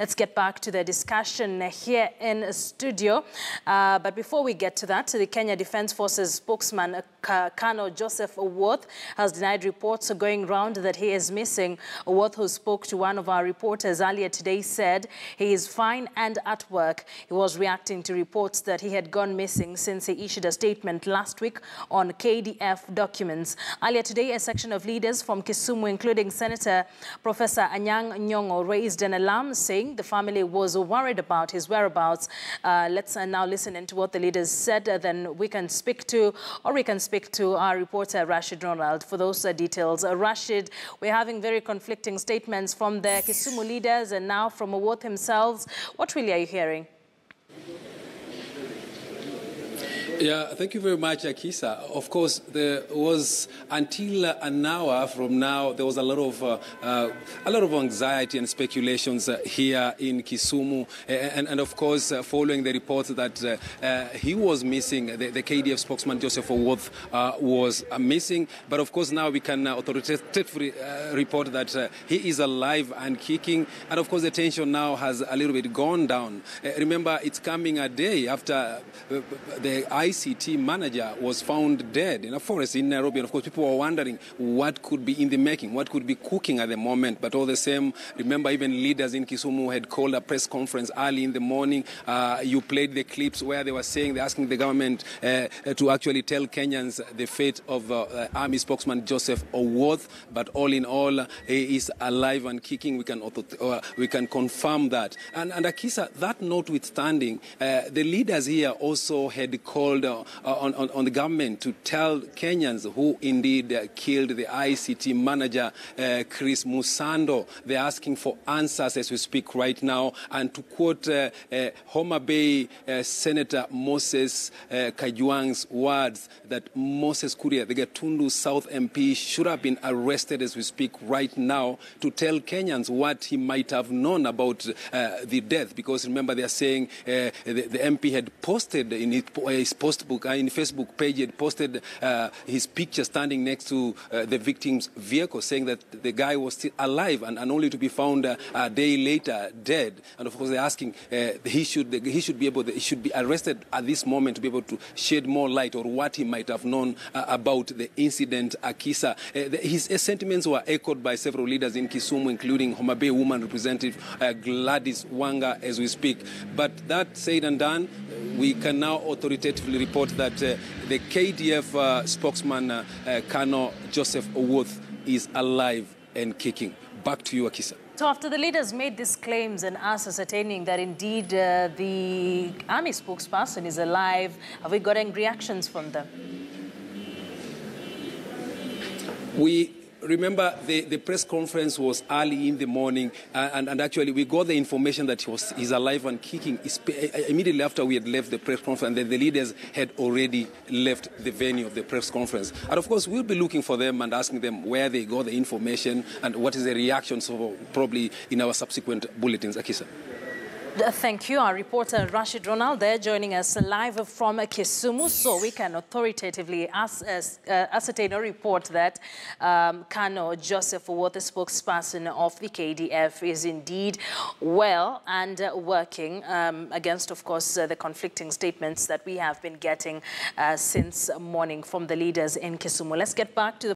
Let's get back to the discussion here in studio. But before we get to that, the Kenya Defence Forces spokesman, Colonel Joseph Owuoth, has denied reports going round that he is missing. Owuoth, who spoke to one of our reporters earlier today, said he is fine and at work. He was reacting to reports that he had gone missing since he issued a statement last week on KDF documents. Earlier today, a section of leaders from Kisumu, including Senator Professor Anyang' Nyong'o, raised an alarm, saying the family was worried about his whereabouts. Let's now listen into what the leaders said. Then we can speak to our reporter Rashid Ronald for those details. Rashid, we're having very conflicting statements from the Kisumu leaders and now from Owuoth himself. What really are you hearing? Yeah, thank you very much, Akisa. Of course, there was, until an hour from now, there was a lot of anxiety and speculations here in Kisumu, and of course, following the reports that he was missing, the KDF spokesman Joseph Owuoth was missing. But of course, now we can authoritatively report that he is alive and kicking, and of course, the tension now has a little bit gone down. Remember, it's coming a day after the ICT manager was found dead in a forest in Nairobi. And of course, people were wondering what could be in the making, what could be cooking at the moment. But all the same, remember, even leaders in Kisumu had called a press conference early in the morning. You played the clips where they were saying, they're asking the government to actually tell Kenyans the fate of Army spokesman Joseph Owuoth. But all in all, he is alive and kicking. We can confirm that. And Akisa, that notwithstanding, the leaders here also had called on the government to tell Kenyans who indeed killed the ICT manager, Chris Musando. They're asking for answers as we speak right now. And to quote Homa Bay Senator Moses Kajwang's words, that Moses Kuria, the Gatundu South MP, should have been arrested as we speak right now, to tell Kenyans what he might have known about the death. Because remember, they're saying the MP had posted in his Facebook page, he had posted his picture standing next to the victim's vehicle, saying that the guy was still alive and only to be found a day later dead. And of course, they're asking he should be arrested at this moment to be able to shed more light on what he might have known about the incident. Akisa, his sentiments were echoed by several leaders in Kisumu, including Homa Bay woman representative Gladys Wanga as we speak. But that said and done, we can now authoritatively report that the KDF spokesman, Colonel Joseph Owuoth, is alive and kicking. Back to you, Akisa. So after the leaders made these claims and us ascertaining that indeed the army spokesperson is alive, have we gotten reactions from them? Remember, the press conference was early in the morning, and actually we got the information that he's alive and kicking immediately after we had left the press conference, and then the leaders had already left the venue of the press conference. And of course, we'll be looking for them and asking them where they got the information and what is the reaction, so probably in our subsequent bulletins. Akisa. Thank you. Our reporter Rashid Ronald there joining us live from Kisumu, so we can authoritatively ascertain a report that Colonel Joseph Owuoth, the spokesperson of the KDF, is indeed well and working against, of course, the conflicting statements that we have been getting since morning from the leaders in Kisumu. Let's get back to the